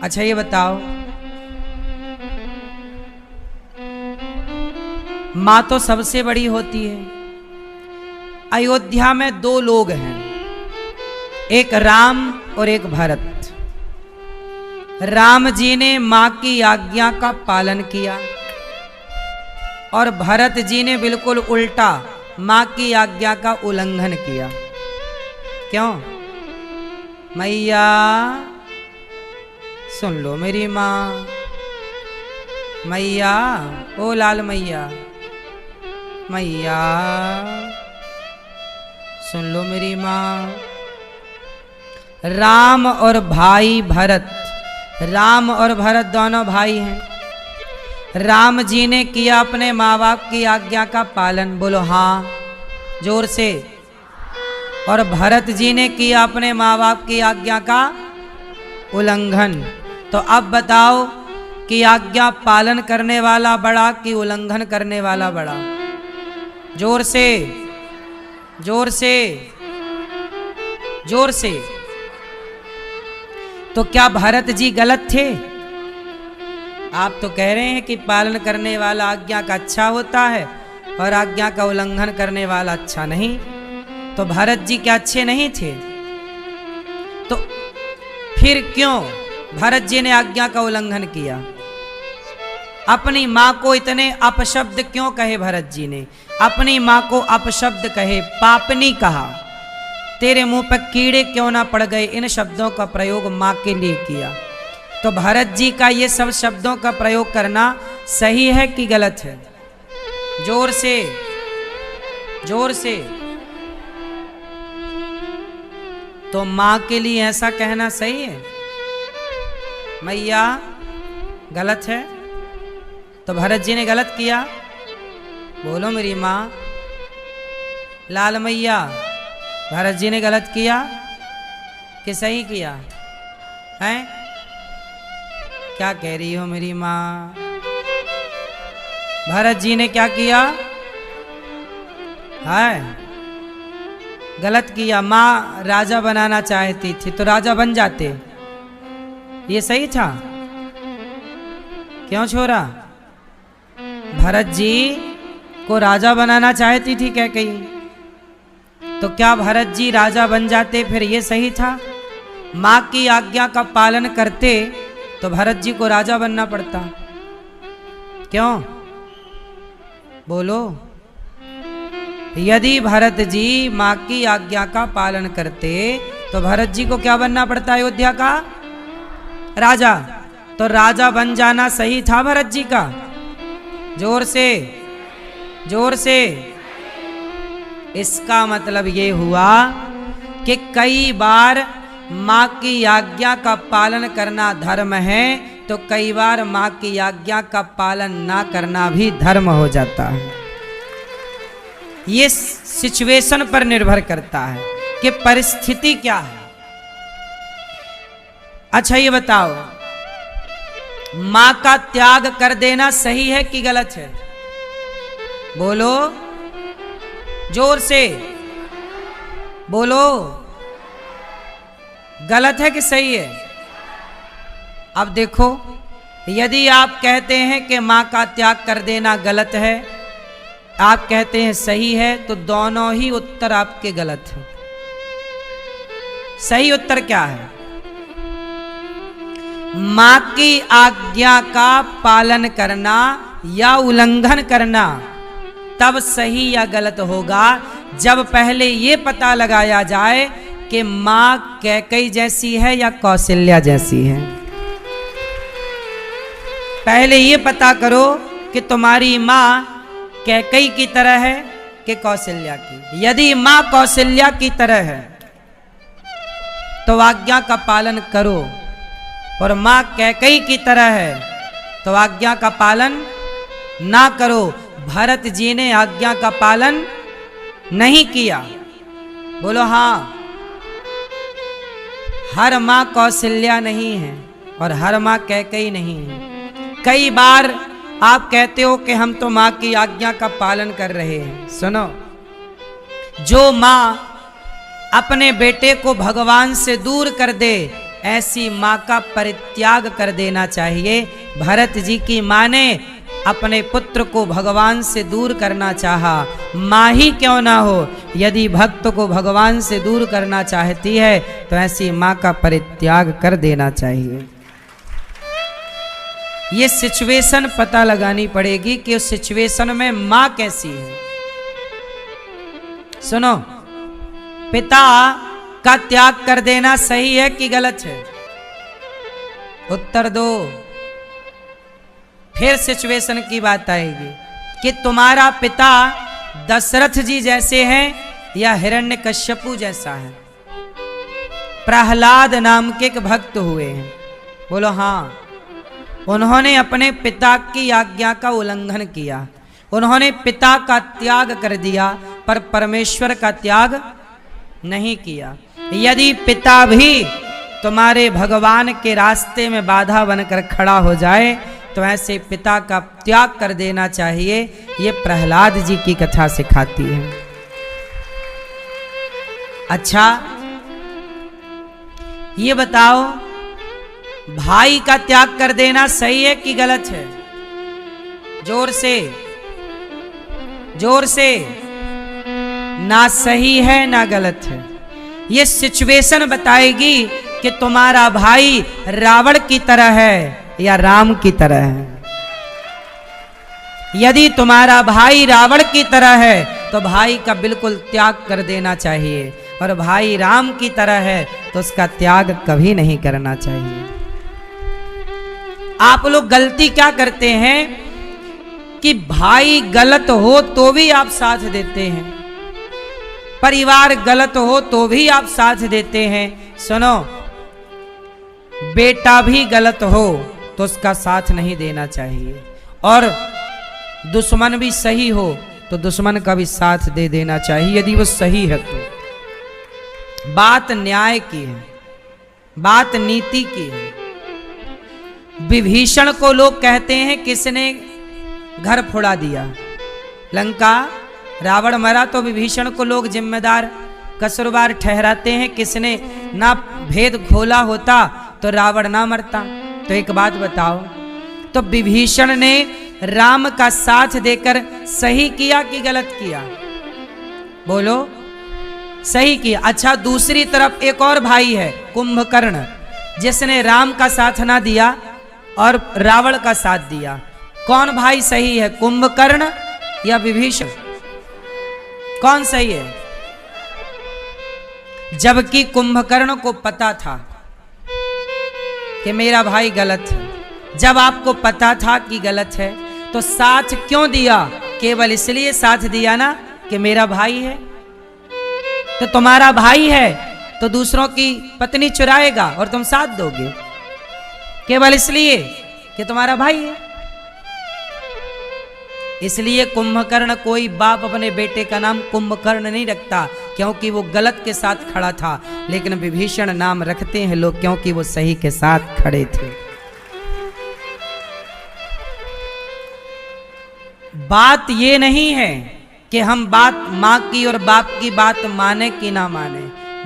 अच्छा ये बताओ, मां तो सबसे बड़ी होती है। अयोध्या में दो लोग हैं, एक राम और एक भरत। राम जी ने मां की आज्ञा का पालन किया और भरत जी ने बिल्कुल उल्टा मां की आज्ञा का उल्लंघन किया। क्यों? मैया सुन लो मेरी मां, मैया ओ लाल मैया, मैया सुन लो मेरी मां। राम और भाई भरत, राम और भरत दोनों भाई हैं। राम जी ने किया अपने माँ बाप की आज्ञा का पालन, बोलो हाँ जोर से। और भरत जी ने किया अपने माँ बाप की आज्ञा का उल्लंघन। तो अब बताओ कि आज्ञा पालन करने वाला बड़ा कि उल्लंघन करने वाला बड़ा? जोर से, जोर से, जोर से। तो क्या भरत जी गलत थे? आप तो कह रहे हैं कि पालन करने वाला आज्ञा का अच्छा होता है और आज्ञा का उल्लंघन करने वाला अच्छा नहीं। तो भरत जी क्या अच्छे नहीं थे? तो फिर क्यों भरत जी ने आज्ञा का उल्लंघन किया? अपनी मां को इतने अपशब्द क्यों कहे भरत जी ने? अपनी मां को अपशब्द कहे, पापनी कहा, तेरे मुंह पर कीड़े क्यों ना पड़ गए, इन शब्दों का प्रयोग मां के लिए किया। तो भरत जी का ये सब शब्दों का प्रयोग करना सही है कि गलत है? जोर से, जोर से। तो मां के लिए ऐसा कहना सही है? मैया गलत है? तो भरत जी ने गलत किया? बोलो मेरी मां, लाल मैया, भरत जी ने गलत किया कि सही किया? हैं? क्या कह रही हो मेरी मां? भरत जी ने क्या किया? है गलत किया। मां राजा बनाना चाहती थी तो राजा बन जाते, ये सही था? क्यों छोरा? भरत जी को राजा बनाना चाहती थी क्या कहीं? तो क्या भरत जी राजा बन जाते, फिर ये सही था? मां की आज्ञा का पालन करते तो भरत जी को राजा बनना पड़ता। क्यों? बोलो। यदि भरत जी मां की आज्ञा का पालन करते तो भरत जी को क्या बनना पड़ता? अयोध्या का राजा। तो राजा बन जाना सही था भरत जी का? जोर से, जोर से। इसका मतलब ये हुआ कि कई बार मां की आज्ञा का पालन करना धर्म है, तो कई बार मां की आज्ञा का पालन ना करना भी धर्म हो जाता है। ये सिचुएशन पर निर्भर करता है कि परिस्थिति क्या है। अच्छा ये बताओ, मां का त्याग कर देना सही है कि गलत है? बोलो जोर से, बोलो। गलत है कि सही है? अब देखो, यदि आप कहते हैं कि मां का त्याग कर देना गलत है, आप कहते हैं सही है, तो दोनों ही उत्तर आपके गलत हैं। सही उत्तर क्या है? मां की आज्ञा का पालन करना या उल्लंघन करना तब सही या गलत होगा जब पहले ये पता लगाया जाए कि मां कैकेयी जैसी है या कौशल्या जैसी है। पहले ये पता करो कि तुम्हारी मां कैकेयी की तरह है कि कौशल्या की। यदि मां कौशल्या की तरह है तो आज्ञा का पालन करो, और मां कैकेयी की तरह है तो आज्ञा का पालन ना करो। भरत जी ने आज्ञा का पालन नहीं किया। बोलो हाँ। हर मां कौशल्या नहीं है और हर मां कैकेयी नहीं है। कई बार आप कहते हो कि हम तो मां की आज्ञा का पालन कर रहे हैं। सुनो, जो मां अपने बेटे को भगवान से दूर कर दे, ऐसी माँ का परित्याग कर देना चाहिए। भरत जी की माँ ने अपने पुत्र को भगवान से दूर करना चाहा, माँ ही क्यों ना हो, यदि भक्त को भगवान से दूर करना चाहती है तो ऐसी माँ का परित्याग कर देना चाहिए। ये सिचुएशन पता लगानी पड़ेगी कि उस सिचुएशन में माँ कैसी है। सुनो, पिता का त्याग कर देना सही है कि गलत है? उत्तर दो। फिर सिचुएशन की बात आएगी कि तुम्हारा पिता दशरथ जी जैसे हैं या हिरण्यकश्यपु जैसा है? प्रहलाद नाम के एक भक्त हुए हैं, बोलो हाँ। उन्होंने अपने पिता की आज्ञा का उल्लंघन किया, उन्होंने पिता का त्याग कर दिया, पर परमेश्वर का त्याग नहीं किया। यदि पिता भी तुम्हारे भगवान के रास्ते में बाधा बनकर खड़ा हो जाए तो ऐसे पिता का त्याग कर देना चाहिए। ये प्रहलाद जी की कथा सिखाती है। अच्छा, ये बताओ, भाई का त्याग कर देना सही है कि गलत है? जोर से, जोर से। ना सही है ना गलत है। ये सिचुएशन बताएगी कि तुम्हारा भाई रावण की तरह है या राम की तरह है। यदि तुम्हारा भाई रावण की तरह है तो भाई का बिल्कुल त्याग कर देना चाहिए, और भाई राम की तरह है तो उसका त्याग कभी नहीं करना चाहिए। आप लोग गलती क्या करते हैं कि भाई गलत हो तो भी आप साथ देते हैं, परिवार गलत हो तो भी आप साथ देते हैं। सुनो, बेटा भी गलत हो तो उसका साथ नहीं देना चाहिए, और दुश्मन भी सही हो तो दुश्मन का भी साथ दे देना चाहिए यदि वो सही है तो। बात न्याय की है, बात नीति की है। विभीषण को लोग कहते हैं किसने घर फोड़ा दिया, लंका रावण मरा तो विभीषण को लोग जिम्मेदार कसूरवार ठहराते हैं। किसने ना भेद खोला होता तो रावण ना मरता। तो एक बात बताओ, तो विभीषण ने राम का साथ देकर सही किया कि गलत किया? बोलो, सही किया। अच्छा, दूसरी तरफ एक और भाई है कुंभकर्ण, जिसने राम का साथ ना दिया और रावण का साथ दिया। कौन भाई सही है, कुंभकर्ण या विभीषण? कौन सही है? जबकि कुंभकर्ण को पता था कि मेरा भाई गलत है। जब आपको पता था कि गलत है तो साथ क्यों दिया? केवल इसलिए साथ दिया ना कि मेरा भाई है। तो तुम्हारा भाई है तो दूसरों की पत्नी चुराएगा और तुम साथ दोगे केवल इसलिए कि तुम्हारा भाई है। इसलिए कुंभकर्ण, कोई बाप अपने बेटे का नाम कुंभकर्ण नहीं रखता क्योंकि वो गलत के साथ खड़ा था, लेकिन विभीषण नाम रखते हैं लोग क्योंकि वो सही के साथ खड़े थे। बात ये नहीं है कि हम बात माँ की और बाप की बात माने कि ना माने,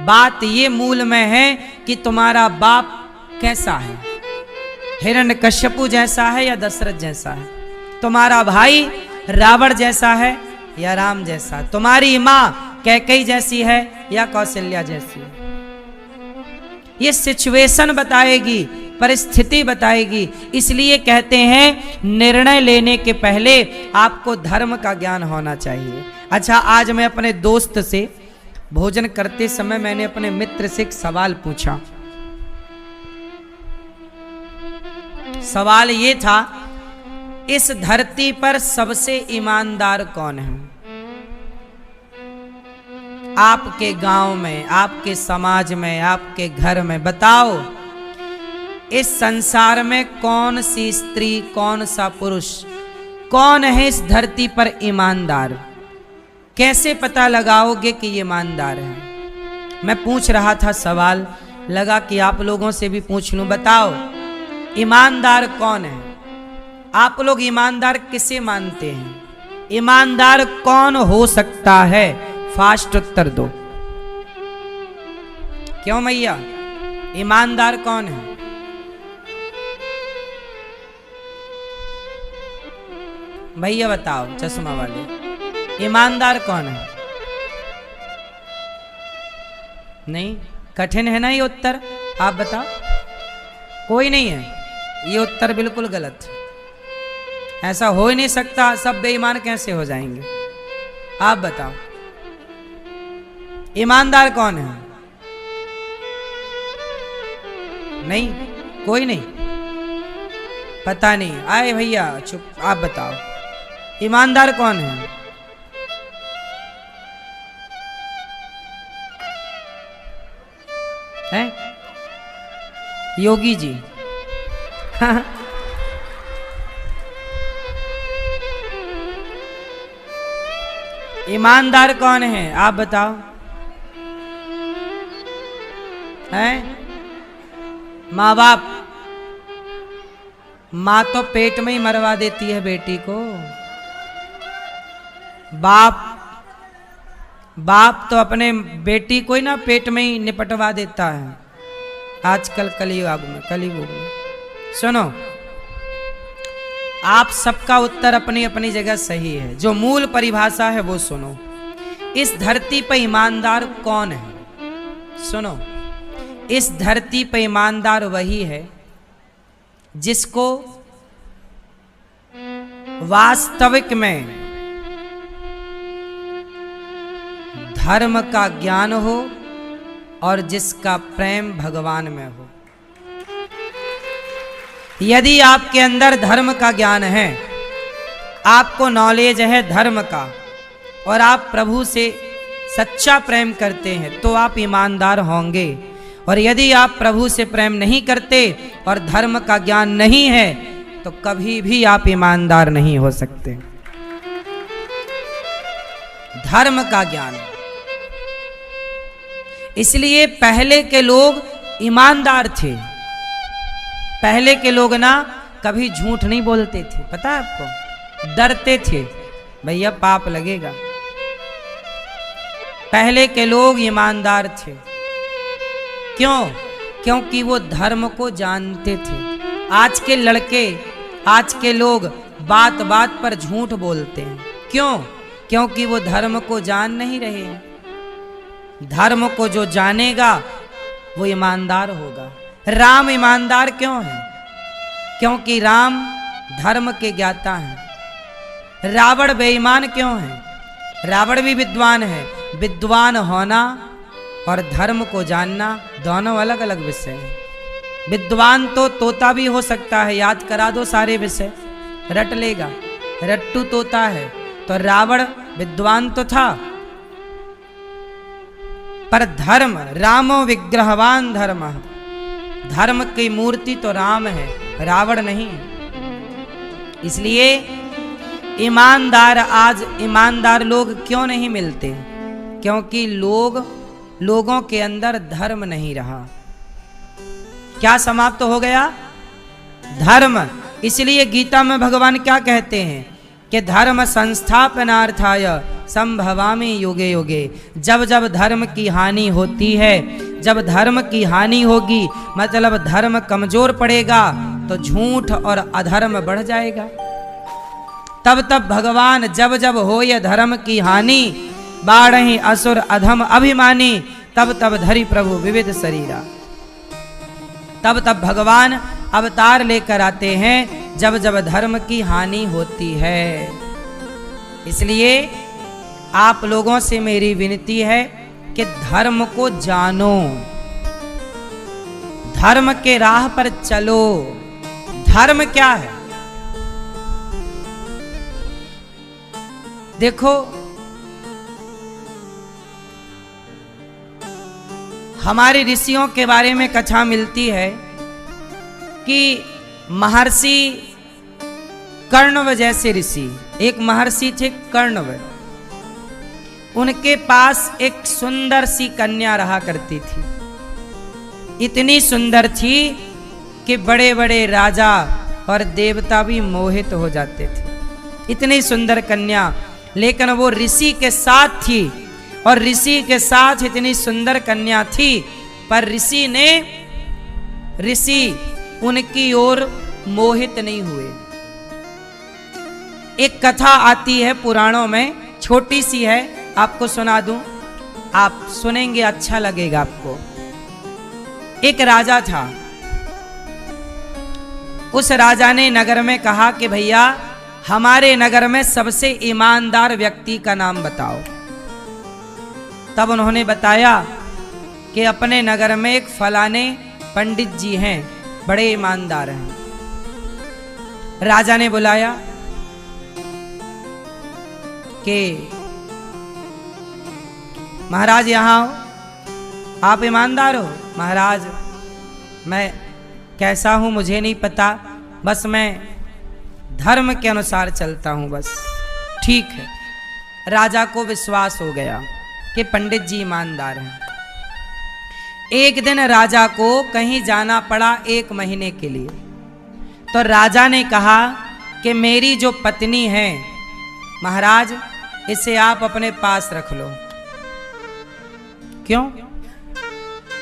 बात ये मूल में है कि तुम्हारा बाप कैसा है, हिरण्यकश्यपु जैसा है या दशरथ जैसा है, तुम्हारा भाई रावण जैसा है या राम जैसा, तुम्हारी माँ कैकेयी जैसी है या कौशल्या जैसी है। ये सिचुएशन बताएगी, परिस्थिति बताएगी। इसलिए कहते हैं निर्णय लेने के पहले आपको धर्म का ज्ञान होना चाहिए। अच्छा, आज मैं अपने दोस्त से भोजन करते समय मैंने अपने मित्र से एक सवाल पूछा। सवाल ये था, इस धरती पर सबसे ईमानदार कौन है? आपके गांव में, आपके समाज में, आपके घर में बताओ, इस संसार में कौन सी स्त्री, कौन सा पुरुष, कौन है इस धरती पर ईमानदार? कैसे पता लगाओगे कि ये ईमानदार है? मैं पूछ रहा था सवाल, लगा कि आप लोगों से भी पूछ लूं। बताओ, ईमानदार कौन है? आप लोग ईमानदार किसे मानते हैं? ईमानदार कौन हो सकता है? फास्ट उत्तर दो। क्यों मैया? ईमानदार कौन है? भैया बताओ, चश्मा वाले, ईमानदार कौन है? नहीं, कठिन है ना ये उत्तर? आप बताओ। कोई नहीं है, ये उत्तर बिल्कुल गलत है। ऐसा हो ही नहीं सकता, सब बेईमान कैसे हो जाएंगे? आप बताओ, ईमानदार कौन है? नहीं, कोई नहीं, पता नहीं। आए भैया चुप, आप बताओ, ईमानदार कौन है? हैं? योगी जी। ईमानदार कौन है? आप बताओ। हैं? माँ बाप। माँ तो पेट में ही मरवा देती है बेटी को। बाप तो अपने बेटी को ही ना पेट में ही निपटवा देता है आजकल कलयुग में। सुनो, आप सबका उत्तर अपनी अपनी जगह सही है, जो मूल परिभाषा है वो सुनो। इस धरती पर ईमानदार कौन है? सुनो, इस धरती पर ईमानदार वही है जिसको वास्तविक में धर्म का ज्ञान हो और जिसका प्रेम भगवान में हो। यदि आपके अंदर धर्म का ज्ञान है, आपको नॉलेज है धर्म का, और आप प्रभु से सच्चा प्रेम करते हैं, तो आप ईमानदार होंगे। और यदि आप प्रभु से प्रेम नहीं करते और धर्म का ज्ञान नहीं है, तो कभी भी आप ईमानदार नहीं हो सकते। धर्म का ज्ञान, इसलिए पहले के लोग ईमानदार थे। पहले के लोग ना कभी झूठ नहीं बोलते थे, पता है आपको? डरते थे, भैया पाप लगेगा। पहले के लोग ईमानदार थे। क्यों? क्योंकि वो धर्म को जानते थे। आज के लड़के, आज के लोग बात बात पर झूठ बोलते हैं। क्यों? क्योंकि वो धर्म को जान नहीं रहे हैं। धर्म को जो जानेगा वो ईमानदार होगा। राम ईमानदार क्यों है? क्योंकि राम धर्म के ज्ञाता हैं। रावण बेईमान क्यों है? रावण भी विद्वान है। विद्वान होना और धर्म को जानना दोनों अलग अलग विषय हैं। विद्वान तो तोता भी हो सकता है, याद करा दो सारे विषय, रट लेगा, रट्टू तोता है। तो रावण विद्वान तो था, पर धर्म, रामो विग्रहवान धर्म, धर्म की मूर्ति तो राम है, रावण नहीं। इसलिए ईमानदार, आज ईमानदार लोग क्यों नहीं मिलते? क्योंकि लोगों के अंदर धर्म नहीं रहा। क्या समाप्त हो गया? धर्म। इसलिए गीता में भगवान क्या कहते हैं कि धर्म संस्थापनार्थाय संभवामि युगे युगे। जब जब धर्म की हानि होती है, जब धर्म की हानि होगी, मतलब धर्म कमजोर पड़ेगा, तो झूठ और अधर्म बढ़ जाएगा। तब तब भगवान जब जब हो ये धर्म की हानि, बाढ़हि असुर अधम अभिमानी, तब तब धरि प्रभु विविध शरीरा। तब तब भगवान अवतार लेकर आते हैं जब जब धर्म की हानि होती है। इसलिए आप लोगों से मेरी विनती है कि धर्म को जानो, धर्म के राह पर चलो। धर्म क्या है? देखो, हमारे ऋषियों के बारे में कथा मिलती है कि महर्षि कर्णव जैसे ऋषि, एक महर्षि थे कर्णव, उनके पास एक सुंदर सी कन्या रहा करती थी। इतनी सुंदर थी कि बड़े बड़े राजा और देवता भी मोहित हो जाते थे। इतनी सुंदर कन्या, लेकिन वो ऋषि के साथ थी, और ऋषि के साथ इतनी सुंदर कन्या थी, पर ऋषि ने ऋषि उनकी ओर मोहित नहीं हुए। एक कथा आती है पुराणों में, छोटी सी है, आपको सुना दूं, आप सुनेंगे अच्छा लगेगा आपको। एक राजा था, उस राजा ने नगर में कहा कि भैया हमारे नगर में सबसे ईमानदार व्यक्ति का नाम बताओ। तब उन्होंने बताया कि अपने नगर में एक फलाने पंडित जी हैं, बड़े ईमानदार हैं। राजा ने बुलाया कि महाराज यहाँ आओ, आप ईमानदार हो? महाराज मैं कैसा हूं मुझे नहीं पता, बस मैं धर्म के अनुसार चलता हूं बस। ठीक है। राजा को विश्वास हो गया कि पंडित जी ईमानदार हैं। एक दिन राजा को कहीं जाना पड़ा 1 महीने के लिए। तो राजा ने कहा कि मेरी जो पत्नी है महाराज, इसे आप अपने पास रख लो। क्यों?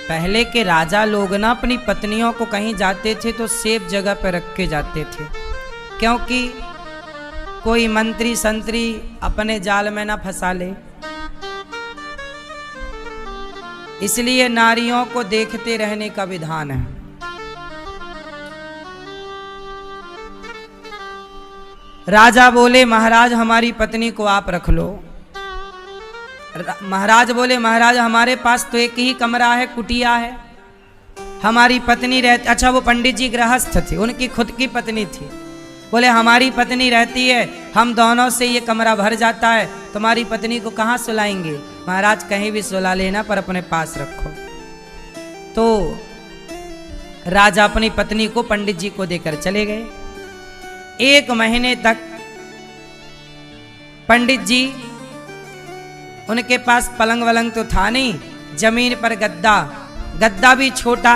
पहले के राजा लोग ना अपनी पत्नियों को कहीं जाते थे तो सेफ जगह पर रख के जाते थे, क्योंकि कोई मंत्री संतरी अपने जाल में ना फंसा ले, इसलिए नारियों को देखते रहने का विधान है। राजा बोले महाराज हमारी पत्नी को आप रख लो। महाराज बोले महाराज हमारे पास तो एक ही कमरा है, कुटिया है, हमारी पत्नी रहती। अच्छा वो पंडित जी गृहस्थ थे, उनकी खुद की पत्नी थी। बोले हमारी पत्नी रहती है, हम दोनों से ये कमरा भर जाता है, तुम्हारी पत्नी को कहाँ सुलाएंगे? महाराज कहीं भी सुला लेना पर अपने पास रखो। तो राजा अपनी पत्नी को पंडित जी को देकर चले गए। 1 महीने तक पंडित जी, उनके पास पलंग वलंग तो था नहीं, जमीन पर गद्दा, गद्दा भी छोटा,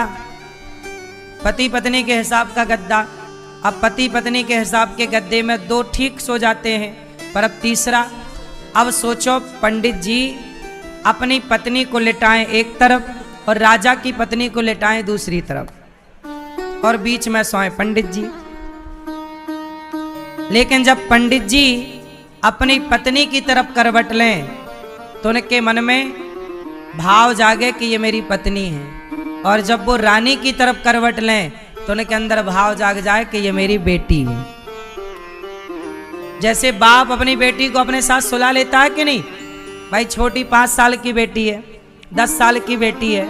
पति पत्नी के हिसाब का गद्दा। अब पति पत्नी के हिसाब के गद्दे में 2 ठीक सो जाते हैं, पर अब तीसरा। अब सोचो पंडित जी अपनी पत्नी को लिटाएं एक तरफ और राजा की पत्नी को लिटाएं दूसरी तरफ, और बीच में सोए पंडित जी। लेकिन जब पंडित जी अपनी पत्नी की तरफ करवट लें तो उनके मन में भाव जागे कि ये मेरी पत्नी है, और जब वो रानी की तरफ करवट लें तो उनके अंदर भाव जाग जाए कि ये मेरी बेटी है। जैसे बाप अपनी बेटी को अपने साथ सुला लेता है कि नहीं? भाई छोटी 5 साल की बेटी है, 10 साल की बेटी है,